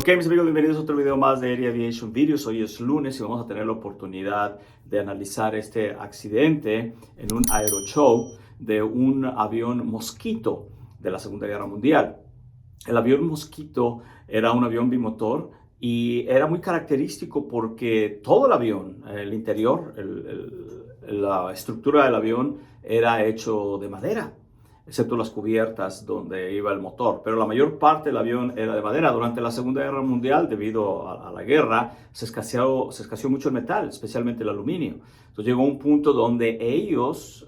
Ok, mis amigos, bienvenidos a otro video más de Area Aviation Videos. Hoy es lunes y vamos a tener la oportunidad de analizar este accidente en un aeroshow de un avión Mosquito de la Segunda Guerra Mundial. El avión Mosquito era un avión bimotor y era muy característico porque todo el avión, el interior, la estructura del avión era hecho de madera, excepto las cubiertas donde iba el motor. Pero la mayor parte del avión era de madera. Durante la Segunda Guerra Mundial, debido a la guerra, se escaseó mucho el metal, especialmente el aluminio. Entonces llegó un punto donde ellos,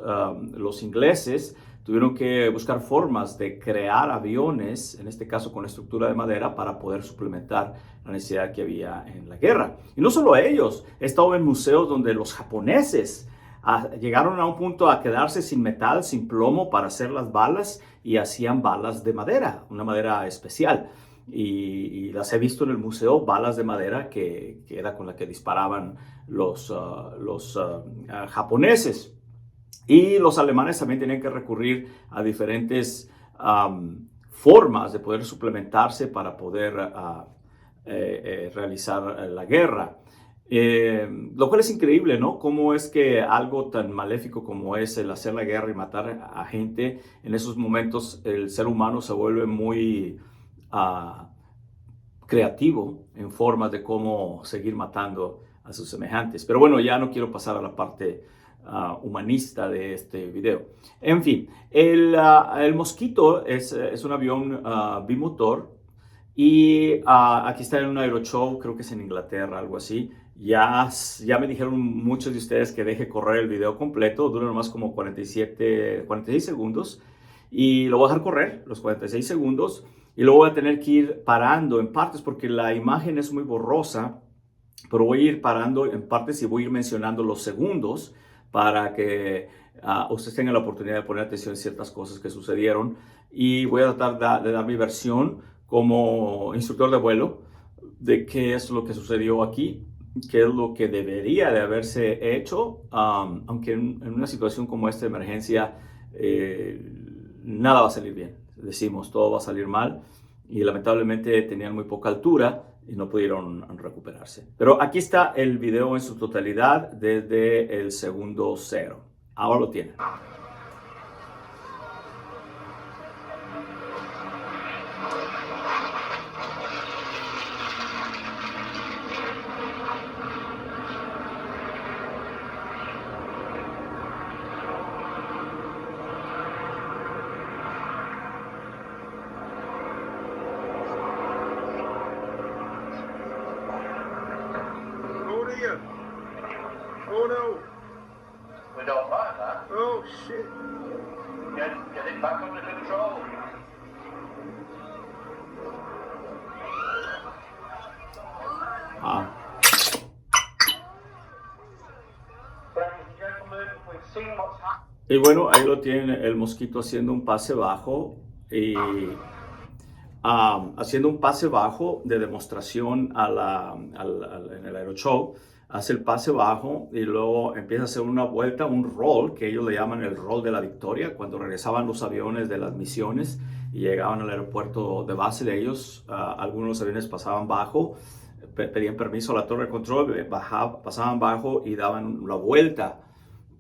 los ingleses, tuvieron que buscar formas de crear aviones, en este caso con estructura de madera, para poder suplementar la necesidad que había en la guerra. Y no solo ellos, he estado en museos donde los japoneses llegaron a un punto a quedarse sin metal, sin plomo para hacer las balas y hacían balas de madera, una madera especial. Y las he visto en el museo, balas de madera que era con la que disparaban los japoneses. Y los alemanes también tenían que recurrir a diferentes formas de poder suplementarse para poder realizar la guerra. Lo cual es increíble, ¿no? Cómo es que algo tan maléfico como es el hacer la guerra y matar a gente, en esos momentos el ser humano se vuelve muy creativo en formas de cómo seguir matando a sus semejantes. Pero bueno, ya no quiero pasar a la parte humanista de este video. En fin, el Mosquito es un avión bimotor y aquí está en un aeroshow, creo que es en Inglaterra, algo así. Ya me dijeron muchos de ustedes que deje correr el video completo, dura nomás como 46 segundos. Y lo voy a dejar correr, los 46 segundos, y luego voy a tener que ir parando en partes porque la imagen es muy borrosa, pero voy a ir parando en partes y voy a ir mencionando los segundos para que ustedes tengan la oportunidad de poner atención en ciertas cosas que sucedieron. Y voy a tratar de dar mi versión como instructor de vuelo de qué es lo que sucedió aquí, qué es lo que debería de haberse hecho, aunque en una situación como esta de emergencia nada va a salir bien. Decimos, todo va a salir mal y lamentablemente tenían muy poca altura y no pudieron recuperarse. Pero aquí está el video en su totalidad desde el segundo 0. Ahora lo tienen. Oh no! We don't like that. Oh shit! Get it back under control. Ladies and gentlemen, we've seen what's happened. Y bueno, ahí lo tienen el Mosquito haciendo un pase bajo y haciendo un pase bajo de demostración en el aeroshow. Hace el pase bajo y luego empieza a hacer una vuelta, un roll, que ellos le llaman el roll de la victoria, cuando regresaban los aviones de las misiones y llegaban al aeropuerto de base de ellos. Algunos de los aviones pasaban bajo, pedían permiso a la torre de control, pasaban bajo y daban la vuelta,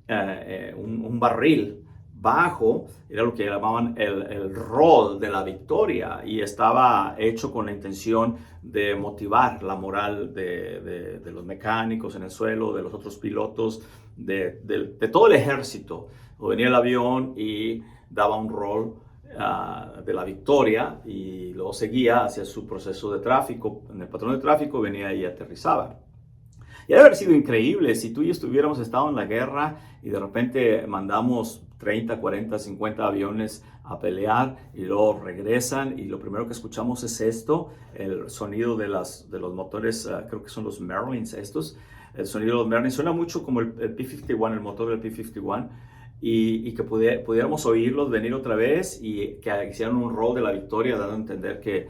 un barril bajo, era lo que llamaban el rol de la victoria, y estaba hecho con la intención de motivar la moral de los mecánicos en el suelo, de los otros pilotos, de todo el ejército. Venía el avión y daba un rol de la victoria y luego seguía hacia su proceso de tráfico. En el patrón de tráfico venía y aterrizaba. Y debe haber sido increíble si tú y yo hubiéramos estado en la guerra y de repente mandamos 30, 40, 50 aviones a pelear y luego regresan y lo primero que escuchamos es esto, el sonido de los motores, creo que son los Merlins estos, el sonido de los Merlins suena mucho como el P-51, el motor del P-51, y que pudiéramos oírlos venir otra vez y que hicieran un rol de la victoria, dando a entender que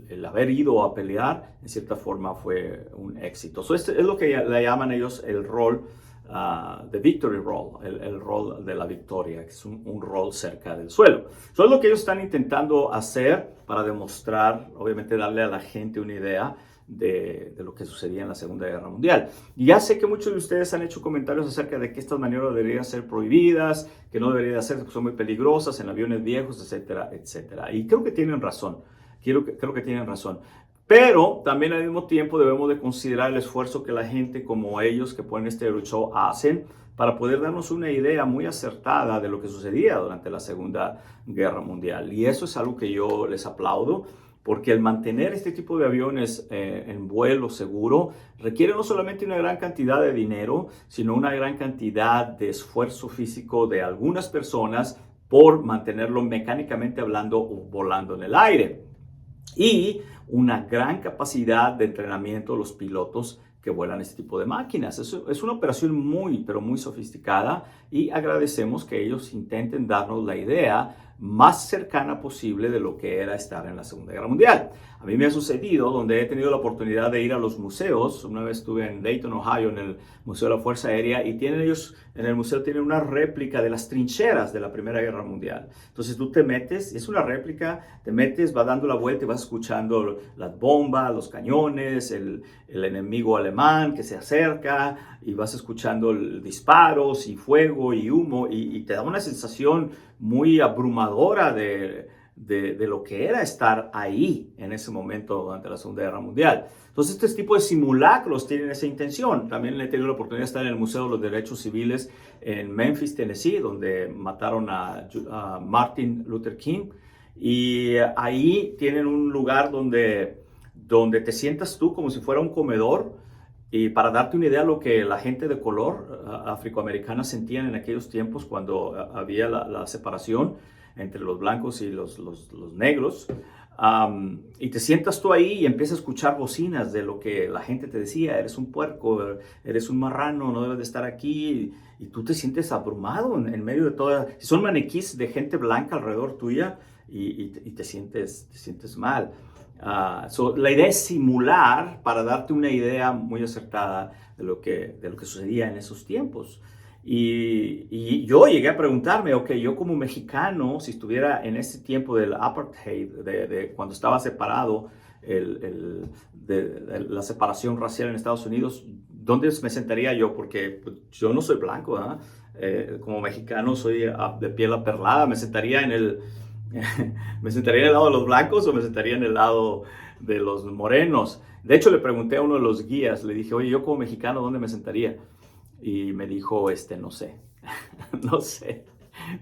el haber ido a pelear en cierta forma fue un éxito. Esto es lo que le llaman ellos el rol the victory roll, el rol de la victoria, que es un rol cerca del suelo. Eso es lo que ellos están intentando hacer para demostrar, obviamente darle a la gente una idea de lo que sucedía en la Segunda Guerra Mundial. Y ya sé que muchos de ustedes han hecho comentarios acerca de que estas maniobras deberían ser prohibidas, que no deberían hacerse porque son muy peligrosas en aviones viejos, etcétera, etcétera. Y creo que tienen razón. Creo que tienen razón. Pero también al mismo tiempo debemos de considerar el esfuerzo que la gente como ellos que ponen este Aeroshow hacen para poder darnos una idea muy acertada de lo que sucedía durante la Segunda Guerra Mundial. Y eso es algo que yo les aplaudo, porque el mantener este tipo de aviones en vuelo seguro requiere no solamente una gran cantidad de dinero, sino una gran cantidad de esfuerzo físico de algunas personas por mantenerlo mecánicamente hablando volando en el aire. Y una gran capacidad de entrenamiento de los pilotos que vuelan este tipo de máquinas. Es una operación muy, pero muy sofisticada y agradecemos que ellos intenten darnos la idea más cercana posible de lo que era estar en la Segunda Guerra Mundial. A mí me ha sucedido donde he tenido la oportunidad de ir a los museos. Una vez estuve en Dayton, Ohio, en el Museo de la Fuerza Aérea, y tienen ellos, en el museo tienen una réplica de las trincheras de la Primera Guerra Mundial. Entonces tú te metes, es una réplica, te metes, vas dando la vuelta y vas escuchando las bombas, los cañones, el enemigo alemán que se acerca, y vas escuchando disparos y fuego y humo, y te da una sensación muy abrumadora de lo que era estar ahí en ese momento durante la Segunda Guerra Mundial. Entonces, este tipo de simulacros tienen esa intención. También he tenido la oportunidad de estar en el Museo de los Derechos Civiles en Memphis, Tennessee, donde mataron a Martin Luther King. Y ahí tienen un lugar donde te sientas tú como si fuera un comedor. Y para darte una idea de lo que la gente de color afroamericana sentían en aquellos tiempos cuando había la separación entre los blancos y los negros, y te sientas tú ahí y empiezas a escuchar bocinas de lo que la gente te decía: eres un puerco, eres un marrano, no debes de estar aquí, y tú te sientes abrumado en medio de toda... Son maniquís de gente blanca alrededor tuya y te sientes mal. La idea es simular para darte una idea muy acertada de lo que sucedía en esos tiempos. Y yo llegué a preguntarme, ok, yo como mexicano, si estuviera en ese tiempo del apartheid, de cuando estaba separado, de la separación racial en Estados Unidos, ¿dónde me sentaría yo? Porque pues, yo no soy blanco, ¿eh? Como mexicano soy de piel aperlada, me sentaría en el lado de los blancos o me sentaría en el lado de los morenos. De hecho, le pregunté a uno de los guías, le dije, oye, yo como mexicano, ¿dónde me sentaría? Y me dijo, no sé, no sé.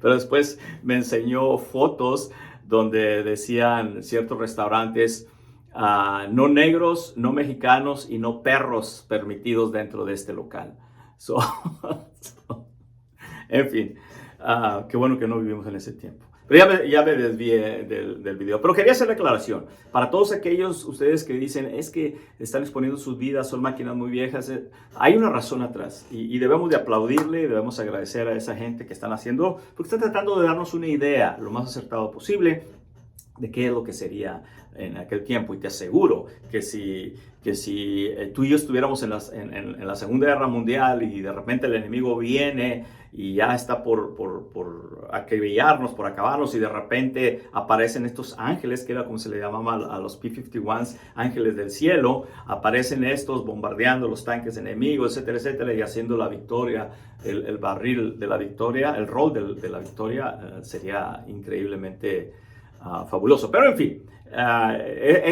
Pero después me enseñó fotos donde decían ciertos restaurantes, no negros, no mexicanos y no perros permitidos dentro de este local. En fin, qué bueno que no vivimos en ese tiempo. Pero ya me desvié del video. Pero quería hacer la aclaración. Para todos aquellos ustedes que dicen, es que están exponiendo sus vidas, son máquinas muy viejas, hay una razón atrás. Y debemos de aplaudirle, debemos agradecer a esa gente que están haciendo, porque están tratando de darnos una idea lo más acertado posible de qué es lo que sería en aquel tiempo. Y te aseguro que si tú y yo estuviéramos en la Segunda Guerra Mundial y de repente el enemigo viene y ya está por acribillarnos, por acabarnos, y de repente aparecen estos ángeles, que era como se le llamaba a los P-51s, ángeles del cielo, aparecen estos bombardeando los tanques enemigos, etcétera, etcétera, y haciendo la victoria, el barril de la victoria, el rol de la victoria, sería increíblemente fabuloso. Pero en fin,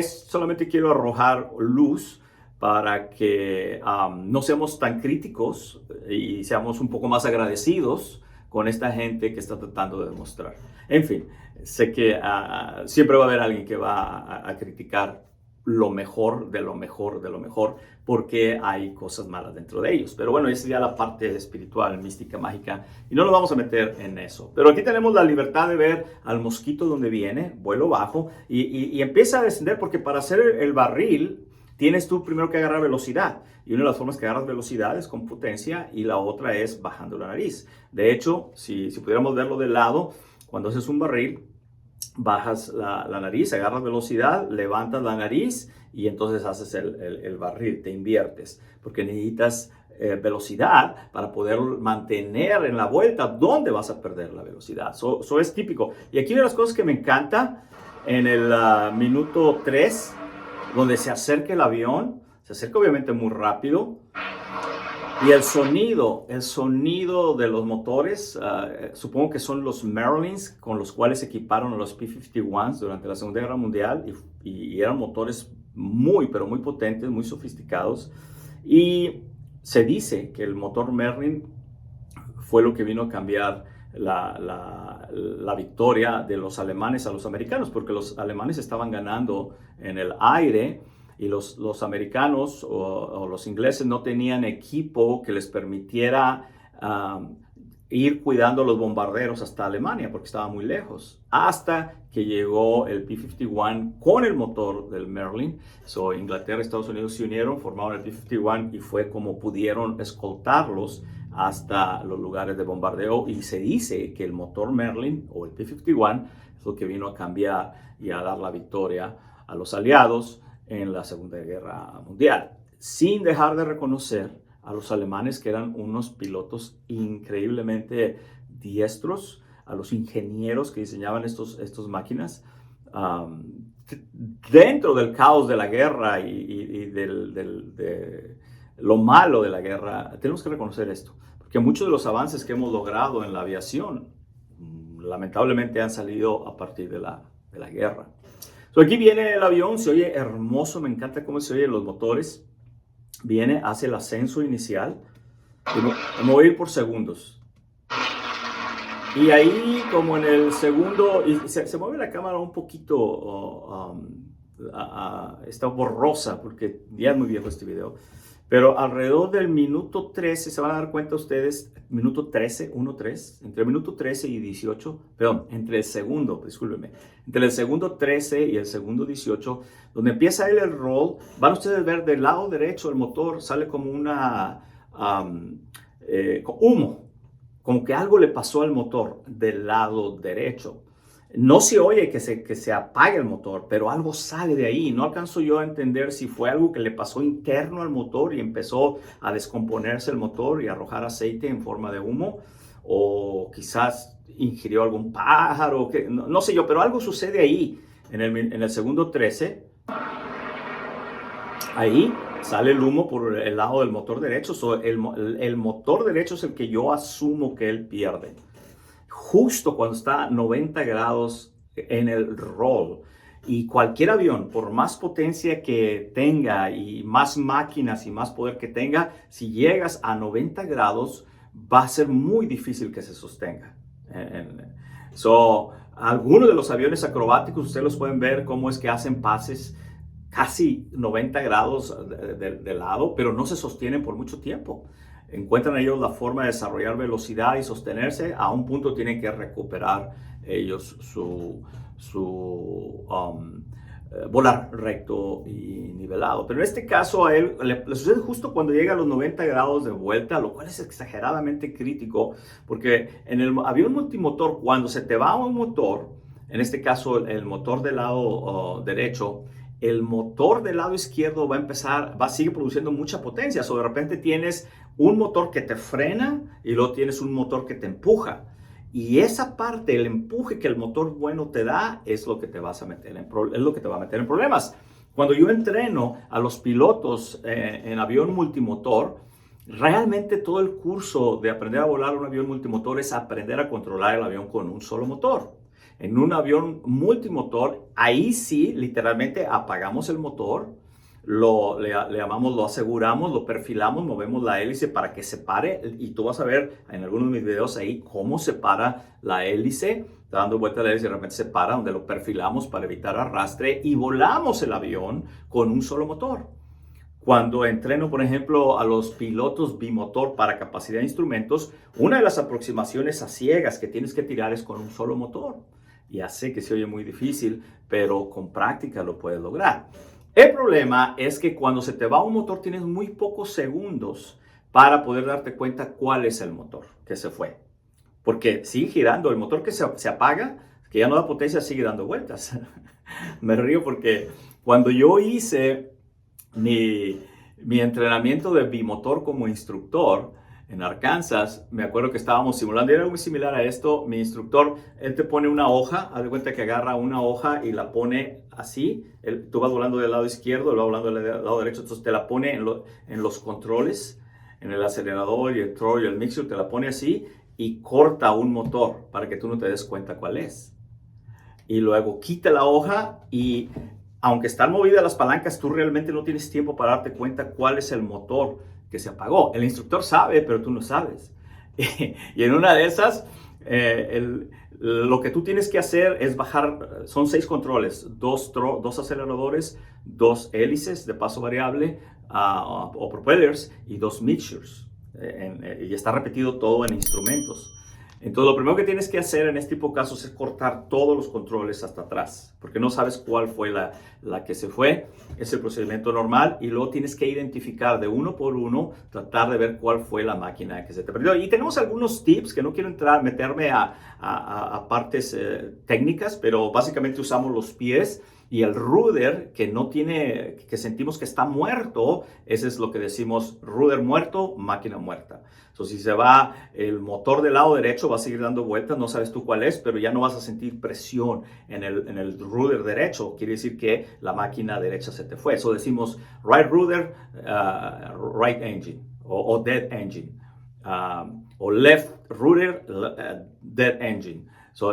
solamente quiero arrojar luz para que no seamos tan críticos y seamos un poco más agradecidos con esta gente que está tratando de demostrar. En fin, sé que siempre va a haber alguien que va a criticar lo mejor de lo mejor de lo mejor, porque hay cosas malas dentro de ellos. Pero bueno, esa sería la parte espiritual, mística, mágica, y no nos vamos a meter en eso. Pero aquí tenemos la libertad de ver al mosquito donde viene, vuelo bajo, y empieza a descender, porque para hacer el barril tienes tú primero que agarrar velocidad. Y una de las formas que agarras velocidad es con potencia, y la otra es bajando la nariz. De hecho, si pudiéramos verlo de lado, cuando haces un barril, bajas la nariz, agarras velocidad, levantas la nariz y entonces haces el barril, te inviertes, porque necesitas velocidad para poder mantener en la vuelta donde vas a perder la velocidad. Eso es típico. Y aquí una de las cosas que me encanta en el minuto 3, donde se acerca el avión, se acerca obviamente muy rápido. Y el sonido de los motores, supongo que son los Merlins con los cuales equiparon a los P-51s durante la Segunda Guerra Mundial y eran motores muy, pero muy potentes, muy sofisticados. Y se dice que el motor Merlin fue lo que vino a cambiar la victoria de los alemanes a los americanos, porque los alemanes estaban ganando en el aire. Y los americanos o los ingleses no tenían equipo que les permitiera ir cuidando los bombarderos hasta Alemania porque estaba muy lejos. Hasta que llegó el P-51 con el motor del Merlin. Inglaterra y Estados Unidos se unieron, formaron el P-51 y fue como pudieron escoltarlos hasta los lugares de bombardeo. Y se dice que el motor Merlin o el P-51 es lo que vino a cambiar y a dar la victoria a los aliados en la Segunda Guerra Mundial, sin dejar de reconocer a los alemanes que eran unos pilotos increíblemente diestros, a los ingenieros que diseñaban estas máquinas. Dentro del caos de la guerra y de lo malo de la guerra, tenemos que reconocer esto, porque muchos de los avances que hemos logrado en la aviación, lamentablemente han salido a partir de la guerra. Aquí viene el avión, se oye hermoso, me encanta cómo se oyen los motores. Viene, hace el ascenso inicial. Me voy a ir por segundos. Y ahí, como en el segundo, y se mueve la cámara un poquito, está borrosa, porque ya es muy viejo este video. Pero alrededor del minuto 13, se van a dar cuenta ustedes, minuto 13, 1-3, entre el minuto 13 y 18, perdón, entre el segundo 13 y el segundo 18, donde empieza el roll, van ustedes a ver del lado derecho del motor, sale como humo, como que algo le pasó al motor del lado derecho. No se oye que se apague el motor, pero algo sale de ahí. No alcanzo yo a entender si fue algo que le pasó interno al motor y empezó a descomponerse el motor y a arrojar aceite en forma de humo, o quizás ingirió algún pájaro, no sé yo, pero algo sucede ahí en el segundo 13. Ahí sale el humo por el lado del motor derecho. El motor derecho es el que yo asumo que él pierde. Justo cuando está a 90 grados en el roll. Y cualquier avión, por más potencia que tenga y más máquinas y más poder que tenga, si llegas a 90 grados, va a ser muy difícil que se sostenga. Algunos de los aviones acrobáticos, ustedes los pueden ver cómo es que hacen pases casi 90 grados de lado, pero no se sostienen por mucho tiempo. Encuentran ellos la forma de desarrollar velocidad y sostenerse. A un punto tienen que recuperar ellos volar recto y nivelado. Pero en este caso a él le sucede justo cuando llega a los 90 grados de vuelta, lo cual es exageradamente crítico, porque en el avión multimotor, cuando se te va un motor, en este caso el motor del lado derecho, el motor del lado izquierdo va a seguir produciendo mucha potencia. De repente tienes un motor que te frena y luego tienes un motor que te empuja. Y esa parte, el empuje que el motor bueno te da, es lo que te va a meter en problemas. Cuando yo entreno a los pilotos en avión multimotor, realmente todo el curso de aprender a volar un avión multimotor es aprender a controlar el avión con un solo motor. En un avión multimotor, ahí sí, literalmente apagamos el motor, lo aseguramos, lo perfilamos, movemos la hélice para que se pare. Y tú vas a ver en algunos de mis videos ahí cómo se para la hélice. Está dando vuelta la hélice y de repente se para, donde lo perfilamos para evitar arrastre y volamos el avión con un solo motor. Cuando entreno, por ejemplo, a los pilotos bimotor para capacidad de instrumentos, una de las aproximaciones a ciegas que tienes que tirar es con un solo motor. Ya sé que se oye muy difícil, pero con práctica lo puedes lograr. El problema es que cuando se te va un motor tienes muy pocos segundos para poder darte cuenta cuál es el motor que se fue. Porque sigue girando, el motor que se apaga, que ya no da potencia, sigue dando vueltas. Me río porque cuando yo hice mi mi entrenamiento de bimotor como instructor en Arkansas, me acuerdo que estábamos simulando, y era muy similar a esto. Mi instructor, él te pone una hoja, haz de cuenta que agarra una hoja y la pone así, tú vas volando del lado izquierdo, él va volando del lado derecho, entonces te la pone en los controles, en el acelerador y el throttle y el mixer, te la pone así y corta un motor para que tú no te des cuenta cuál es. Y luego quita la hoja y aunque están movidas las palancas, tú realmente no tienes tiempo para darte cuenta cuál es el motor que se apagó. El instructor sabe, pero tú no sabes. Y en una de esas, lo que tú tienes que hacer es bajar, son 6 controles, 2 aceleradores, 2 hélices de paso variable o propellers y 2 mixtures. Y está repetido todo en instrumentos. Entonces, lo primero que tienes que hacer en este tipo de casos es cortar todos los controles hasta atrás, porque no sabes cuál fue la que se fue. Es el procedimiento normal y luego tienes que identificar de uno por uno, tratar de ver cuál fue la máquina que se te perdió. Y tenemos algunos tips que no quiero meterme a partes técnicas, pero básicamente usamos los pies y el rudder que sentimos que está muerto. Ese es lo que decimos: rudder muerto, máquina muerta. Si se va el motor del lado derecho, va a seguir dando vueltas, no sabes tú cuál es, pero ya no vas a sentir presión en el rudder derecho. Quiere decir que la máquina derecha se te fue. Eso decimos right rudder, right engine, o dead engine, o left rudder, dead engine.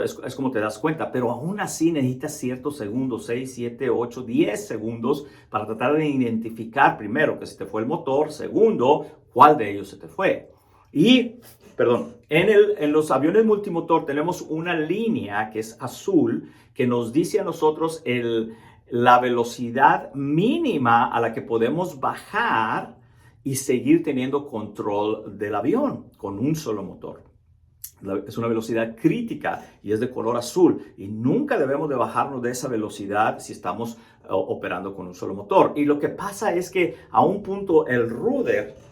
Es como te das cuenta, pero aún así necesitas ciertos segundos, 6, 7, 8, 10 segundos para tratar de identificar primero que se te fue el motor, segundo, cuál de ellos se te fue. Y, en los aviones multimotor tenemos una línea que es azul que nos dice a nosotros la velocidad mínima a la que podemos bajar y seguir teniendo control del avión con un solo motor. Es una velocidad crítica y es de color azul y nunca debemos de bajarnos de esa velocidad si estamos operando con un solo motor. Y lo que pasa es que a un punto el rudder,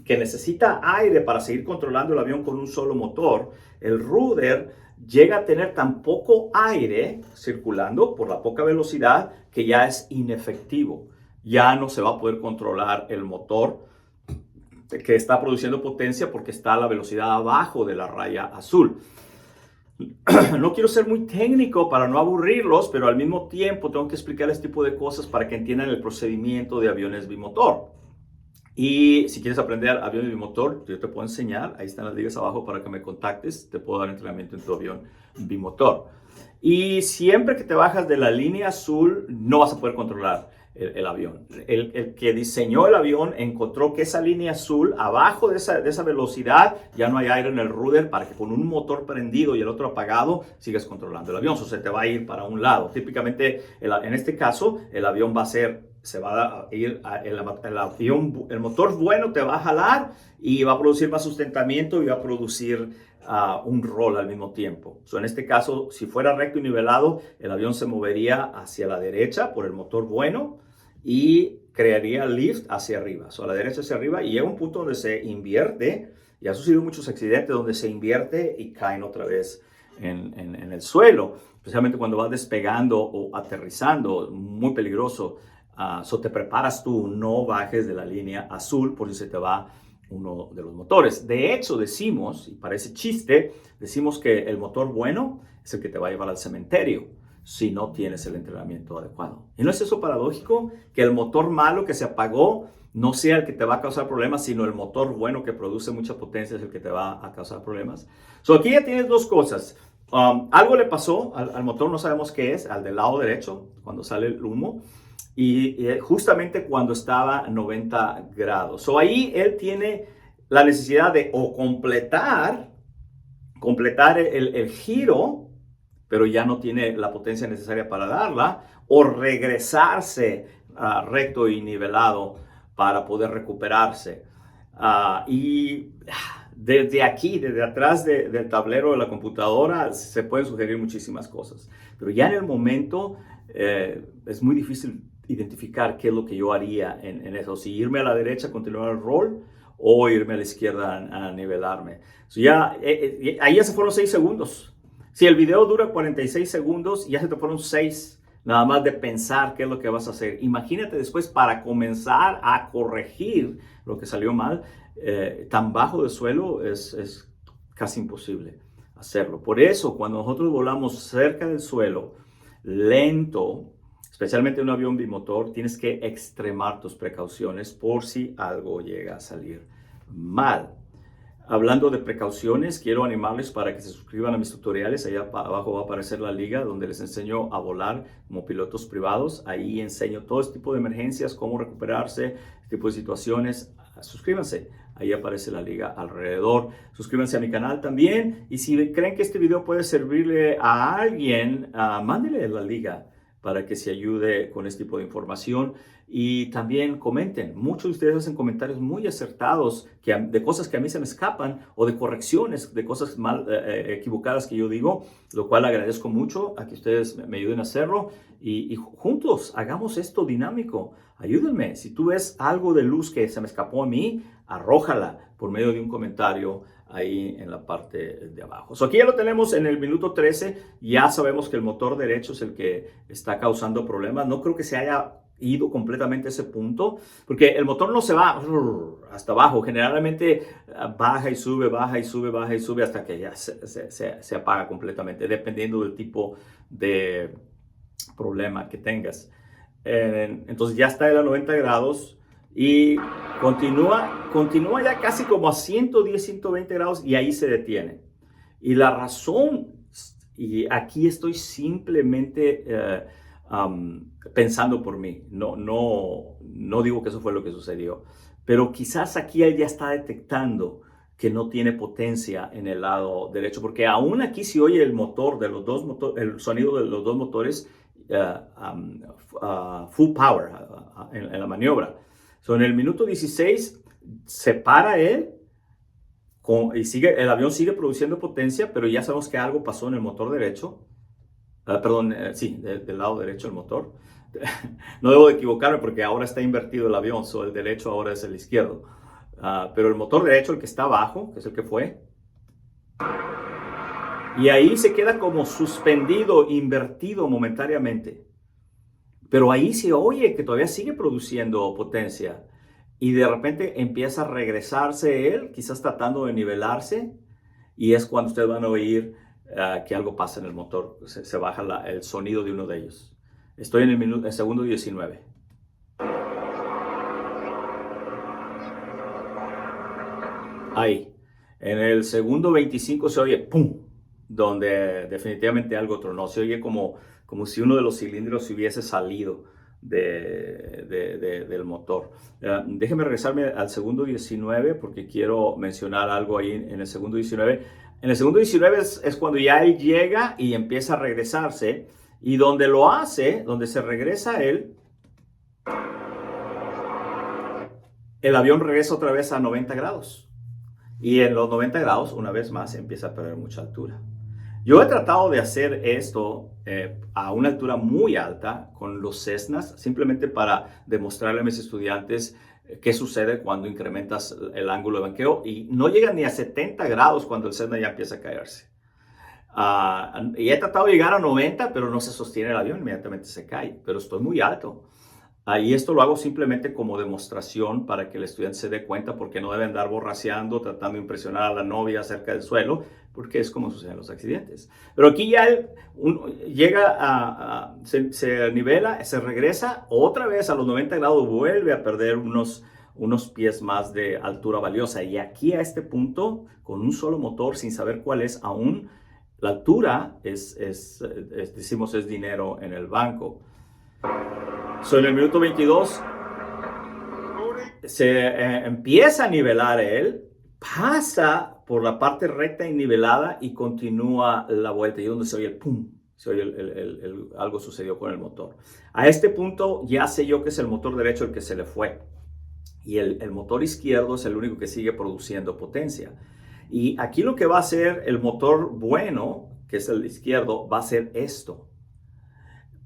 que necesita aire para seguir controlando el avión con un solo motor, el rudder llega a tener tan poco aire circulando por la poca velocidad que ya es inefectivo. Ya no se va a poder controlar el motor que está produciendo potencia porque está a la velocidad abajo de la raya azul. No quiero ser muy técnico para no aburrirlos, pero al mismo tiempo tengo que explicar este tipo de cosas para que entiendan el procedimiento de aviones bimotor. Y si quieres aprender aviones bimotor, yo te puedo enseñar. Ahí están las ligas abajo para que me contactes. Te puedo dar entrenamiento en tu avión bimotor. Y siempre que te bajas de la línea azul, no vas a poder controlar el avión. El que diseñó el avión encontró que esa línea azul, abajo de esa velocidad, ya no hay aire en el rudder para que con un motor prendido y el otro apagado sigas controlando el avión. O se te va a ir para un lado. Típicamente, en este caso, el avión se va a ir, el motor bueno te va a jalar y va a producir más sustentamiento y va a producir un roll al mismo tiempo. En este caso, si fuera recto y nivelado, el avión se movería hacia la derecha por el motor bueno y crearía lift hacia arriba. A la derecha hacia arriba, y llega un punto donde se invierte, y ha sucedido muchos accidentes donde se invierte y caen otra vez en el suelo, especialmente cuando vas despegando o aterrizando, muy peligroso. Te preparas tú, no bajes de la línea azul por si se te va uno de los motores. De hecho, decimos, y parece chiste, decimos que el motor bueno es el que te va a llevar al cementerio si no tienes el entrenamiento adecuado. ¿Y no es eso paradójico? Que el motor malo que se apagó no sea el que te va a causar problemas, sino el motor bueno que produce mucha potencia es el que te va a causar problemas. Aquí ya tienes dos cosas. Algo le pasó al motor, no sabemos qué es, al del lado derecho, cuando sale el humo. Y justamente cuando estaba a 90 grados. Ahí él tiene la necesidad de o completar el giro, pero ya no tiene la potencia necesaria para darla, o regresarse recto y nivelado para poder recuperarse. Y desde aquí, desde atrás del tablero de la computadora, se pueden sugerir muchísimas cosas. Pero ya en el momento es muy difícil identificar qué es lo que yo haría en eso. Si irme a la derecha, continuar el roll, o irme a la izquierda a nivelarme. Ahí ya se fueron 6 segundos. Si el video dura 46 segundos, ya se te fueron 6 nada más de pensar qué es lo que vas a hacer. Imagínate después para comenzar a corregir lo que salió mal, tan bajo de suelo es casi imposible hacerlo. Por eso, cuando nosotros volamos cerca del suelo, lento, especialmente en un avión bimotor, tienes que extremar tus precauciones por si algo llega a salir mal. Hablando de precauciones, quiero animarles para que se suscriban a mis tutoriales. Allá abajo va a aparecer la liga donde les enseño a volar como pilotos privados. Ahí enseño todo este tipo de emergencias, cómo recuperarse, este tipo de situaciones. Suscríbanse, ahí aparece la liga alrededor. Suscríbanse a mi canal también. Y si creen que este video puede servirle a alguien, mándenle la liga para que se ayude con este tipo de información. Y también comenten. Muchos de ustedes hacen comentarios muy acertados de cosas que a mí se me escapan o de correcciones, de cosas equivocadas que yo digo, lo cual agradezco mucho a que ustedes me ayuden a hacerlo. Y juntos hagamos esto dinámico. Ayúdenme. Si tú ves algo de luz que se me escapó a mí, arrójala por medio de un comentario ahí en la parte de abajo. Aquí ya lo tenemos en el minuto 13. Ya sabemos que el motor derecho es el que está causando problemas. No creo que se haya ido completamente a ese punto, porque el motor no se va hasta abajo. Generalmente baja y sube, baja y sube, baja y sube hasta que ya se apaga completamente, dependiendo del tipo de problema que tengas. Entonces ya está a 90 grados y continúa ya casi como a 110, 120 grados y ahí se detiene. Y la razón, y aquí estoy simplemente pensando por mí, no digo que eso fue lo que sucedió, pero quizás aquí él ya está detectando que no tiene potencia en el lado derecho, porque aún aquí se oye el motor de los dos motores, el sonido de los dos motores full power en la maniobra. En el minuto 16 se para él y el avión sigue produciendo potencia, pero ya sabemos que algo pasó en el motor derecho. Sí, del lado derecho del motor. No debo de equivocarme porque ahora está invertido el avión, el derecho ahora es el izquierdo. Pero el motor derecho, el que está abajo, que es el que fue, y ahí se queda como suspendido, invertido momentáneamente. Pero ahí se oye que todavía sigue produciendo potencia. Y de repente empieza a regresarse él, quizás tratando de nivelarse. Y es cuando ustedes van a oír que algo pasa en el motor. Se baja el sonido de uno de ellos. Estoy en el segundo 19. Ahí. En el segundo 25 se oye ¡pum! Donde definitivamente algo tronó. Se oye como si uno de los cilindros se hubiese salido del motor. Déjeme regresarme al segundo 19 porque quiero mencionar algo ahí en el segundo 19. En el segundo 19 es cuando ya él llega y empieza a regresarse. Y donde lo hace, donde se regresa él, el avión regresa otra vez a 90 grados. Y en los 90 grados, una vez más, empieza a perder mucha altura. Yo he tratado de hacer esto a una altura muy alta con los Cessnas, simplemente para demostrarle a mis estudiantes qué sucede cuando incrementas el ángulo de banqueo. Y no llega ni a 70 grados cuando el Cessna ya empieza a caerse. Y he tratado de llegar a 90, pero no se sostiene el avión, inmediatamente se cae. Pero estoy muy alto. Y esto lo hago simplemente como demostración para que el estudiante se dé cuenta, porque no deben andar borraceando, tratando de impresionar a la novia cerca del suelo, porque es como suceden los accidentes. Pero aquí ya él llega, se nivela, se regresa otra vez a los 90 grados, vuelve a perder unos pies más de altura valiosa. Y aquí a este punto, con un solo motor, sin saber cuál es aún, la altura decimos, es dinero en el banco. En el minuto 22 se empieza a nivelar él, pasa por la parte recta y nivelada y continúa la vuelta. Y donde se oye el pum, se oye algo sucedió con el motor. A este punto ya sé yo que es el motor derecho el que se le fue. Y el motor izquierdo es el único que sigue produciendo potencia. Y aquí lo que va a hacer el motor bueno, que es el izquierdo, va a hacer esto.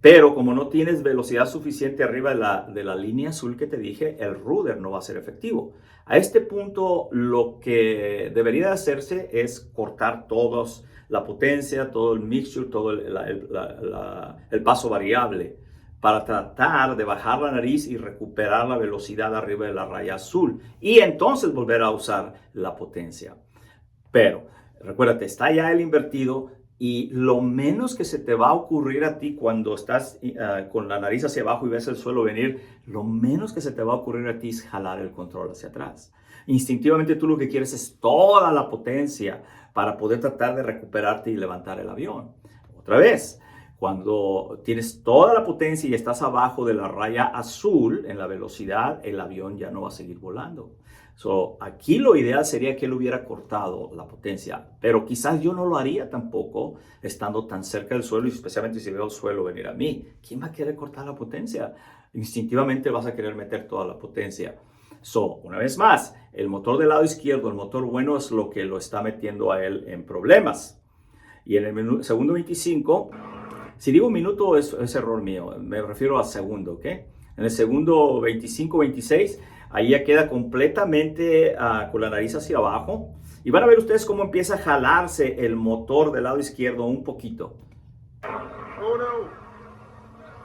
Pero como no tienes velocidad suficiente arriba de la línea azul que te dije, el rudder no va a ser efectivo. A este punto, lo que debería hacerse es cortar todos la potencia, todo el mixture, todo el paso variable, para tratar de bajar la nariz y recuperar la velocidad arriba de la raya azul. Y entonces volver a usar la potencia. Pero, recuérdate, está ya el invertido. Y lo menos que se te va a ocurrir a ti cuando estás con la nariz hacia abajo y ves el suelo venir, lo menos que se te va a ocurrir a ti es jalar el control hacia atrás. Instintivamente tú lo que quieres es toda la potencia para poder tratar de recuperarte y levantar el avión. Otra vez, cuando tienes toda la potencia y estás abajo de la raya azul en la velocidad, el avión ya no va a seguir volando. Aquí lo ideal sería que él hubiera cortado la potencia, pero quizás yo no lo haría tampoco estando tan cerca del suelo y especialmente si veo el suelo venir a mí. ¿Quién va a querer cortar la potencia? Instintivamente vas a querer meter toda la potencia. Una vez más, el motor del lado izquierdo, el motor bueno, es lo que lo está metiendo a él en problemas. Y en el segundo 25, si digo minuto es error mío, me refiero a segundo, ¿ok? En el segundo 25-26, ahí ya queda completamente con la nariz hacia abajo. Y van a ver ustedes cómo empieza a jalarse el motor del lado izquierdo un poquito. Oh no.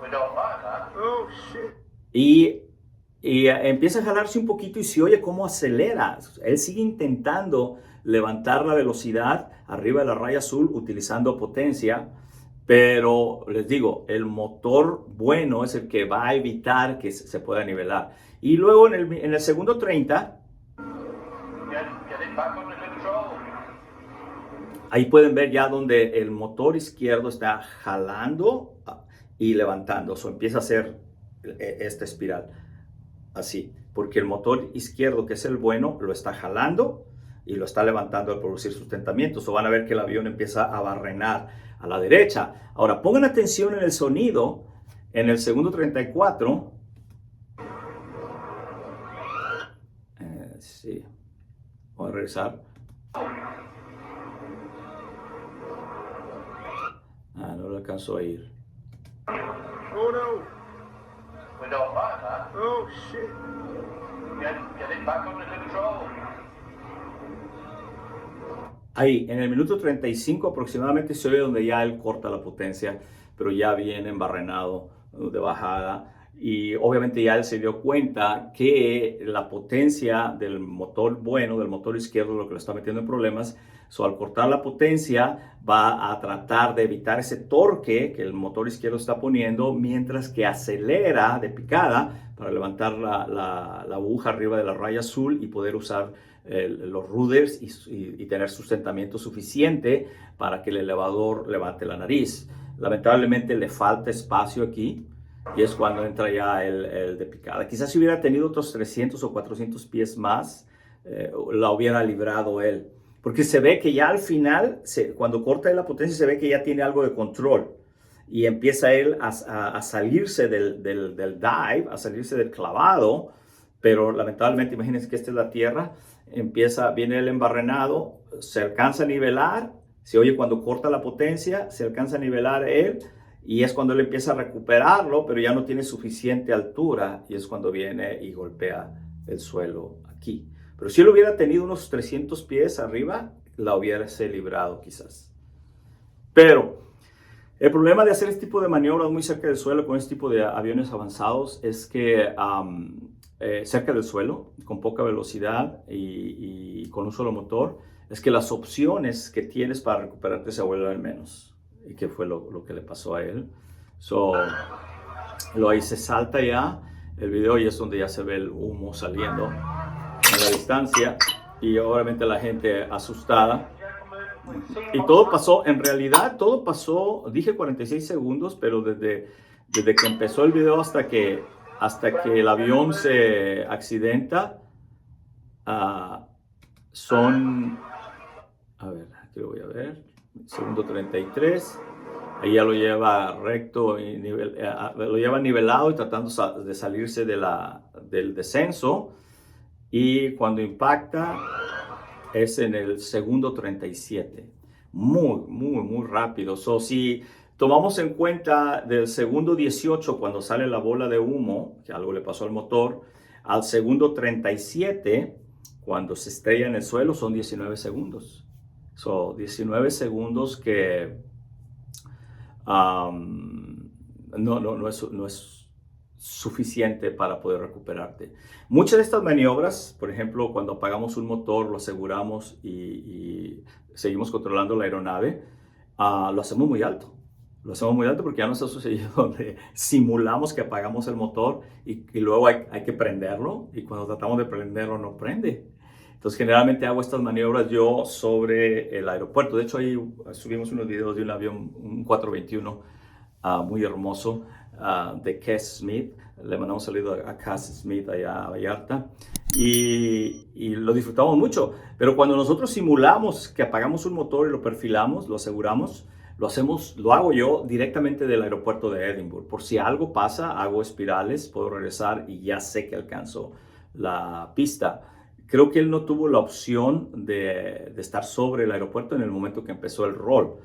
We don't like that. Oh shit. Y empieza a jalarse un poquito y se oye cómo acelera. Él sigue intentando levantar la velocidad arriba de la raya azul utilizando potencia. Pero les digo, el motor bueno es el que va a evitar que se pueda nivelar. Y luego en el segundo 30, Get it back under control. ahí pueden ver ya donde el motor izquierdo está jalando y levantando. Empieza a hacer esta espiral. Así, porque el motor izquierdo, que es el bueno, lo está jalando y lo está levantando al producir sustentamiento. Van a ver que el avión empieza a barrenar a la derecha. Ahora, pongan atención en el sonido. En el segundo 34. Sí. Voy a regresar. No lo alcanzó a ir. Oh no. We don't like that. Oh shit. Get it back under control. Ahí, en el minuto 35 aproximadamente se oye donde ya él corta la potencia, pero ya viene embarrenado de bajada. Y obviamente ya él se dio cuenta que la potencia del motor bueno, del motor izquierdo, lo que lo está metiendo en problemas. Al cortar la potencia va a tratar de evitar ese torque que el motor izquierdo está poniendo, mientras que acelera de picada para levantar la aguja arriba de la raya azul y poder usar los rudders y tener sustentamiento suficiente para que el elevador levante la nariz. Lamentablemente le falta espacio aquí y es cuando entra ya el de picada. Quizás si hubiera tenido otros 300 o 400 pies más, la hubiera librado él. Porque se ve que ya al final, cuando corta la potencia, se ve que ya tiene algo de control. Y empieza él a salirse del dive, a salirse del clavado. Pero lamentablemente, imagínense que esta es la tierra. Viene el embarrenado, se alcanza a nivelar. Se oye cuando corta la potencia, se alcanza a nivelar él. Y es cuando él empieza a recuperarlo, pero ya no tiene suficiente altura. Y es cuando viene y golpea el suelo aquí. Pero si él hubiera tenido unos 300 pies arriba, la hubiese librado quizás. Pero el problema de hacer este tipo de maniobras muy cerca del suelo con este tipo de aviones avanzados es que cerca del suelo, con poca velocidad y con un solo motor, es que las opciones que tienes para recuperarte se vuelven menos. Y que fue lo que le pasó a él. Ahí se salta ya el video y es donde ya se ve el humo saliendo a la distancia y obviamente la gente asustada. Y todo pasó, en realidad todo pasó, dije 46 segundos, pero desde que empezó el video hasta que el avión se accidenta, son, a ver, aquí lo voy a ver, segundo 33, ahí ya lo lleva recto, lo lleva nivelado y tratando de salirse del descenso. Y cuando impacta es en el segundo 37. Muy rápido. Si tomamos en cuenta del segundo 18, cuando sale la bola de humo, que algo le pasó al motor, al segundo 37, cuando se estrella en el suelo, son 19 segundos. Son 19 segundos que no es suficiente para poder recuperarte. Muchas de estas maniobras, por ejemplo, cuando apagamos un motor, lo aseguramos y seguimos controlando la aeronave, lo hacemos muy alto. Lo hacemos muy alto porque ya nos ha sucedido donde simulamos que apagamos el motor y luego hay que prenderlo, y cuando tratamos de prenderlo no prende. Entonces generalmente hago estas maniobras yo sobre el aeropuerto. De hecho ahí subimos unos videos de un avión, un 421 muy hermoso, de Cass Smith. Le mandamos un saludo a Cass Smith allá a Vallarta y lo disfrutamos mucho. Pero cuando nosotros simulamos que apagamos un motor y lo perfilamos, lo aseguramos, lo hago yo directamente del aeropuerto de Edinburgh. Por si algo pasa, hago espirales, puedo regresar y ya sé que alcanzo la pista. Creo que él no tuvo la opción de estar sobre el aeropuerto en el momento que empezó el roll.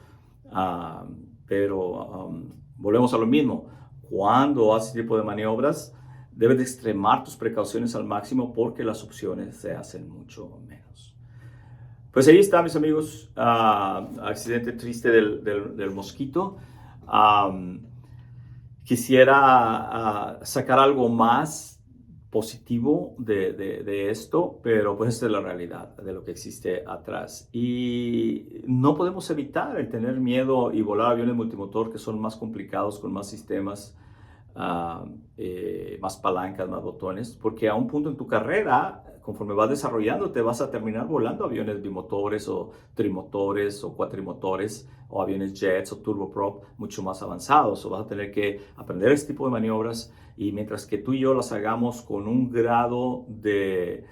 Pero volvemos a lo mismo. Cuando haces este tipo de maniobras, debes de extremar tus precauciones al máximo porque las opciones se hacen mucho menos. Pues ahí está, mis amigos. Accidente triste del mosquito. Quisiera sacar algo más positivo de esto, pero pues esta es la realidad de lo que existe atrás. Y no podemos evitar el tener miedo y volar aviones multimotor que son más complicados, con más sistemas, más palancas, más botones, porque a un punto en tu carrera, conforme vas desarrollando, te vas a terminar volando aviones bimotores o trimotores o cuatrimotores o aviones jets o turboprop mucho más avanzados, o vas a tener que aprender este tipo de maniobras, y mientras que tú y yo las hagamos con un grado de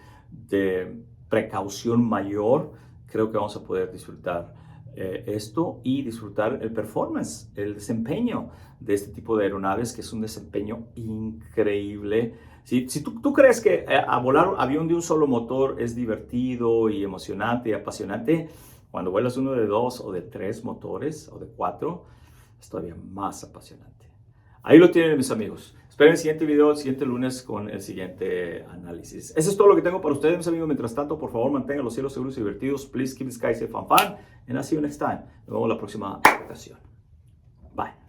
precaución mayor, creo que vamos a poder disfrutar esto y disfrutar el performance, el desempeño de este tipo de aeronaves, que es un desempeño increíble. Si tú crees que a volar un avión de un solo motor es divertido y emocionante y apasionante, cuando vuelas uno de 2 o de 3 motores o de 4, es todavía más apasionante. Ahí lo tienen, mis amigos. Esperen el siguiente video, el siguiente lunes, con el siguiente análisis. Eso es todo lo que tengo para ustedes, mis amigos. Mientras tanto, por favor, mantengan los cielos seguros y divertidos. Please keep the sky safe and fun. And I'll see you next time. Nos vemos la próxima ocasión. Bye.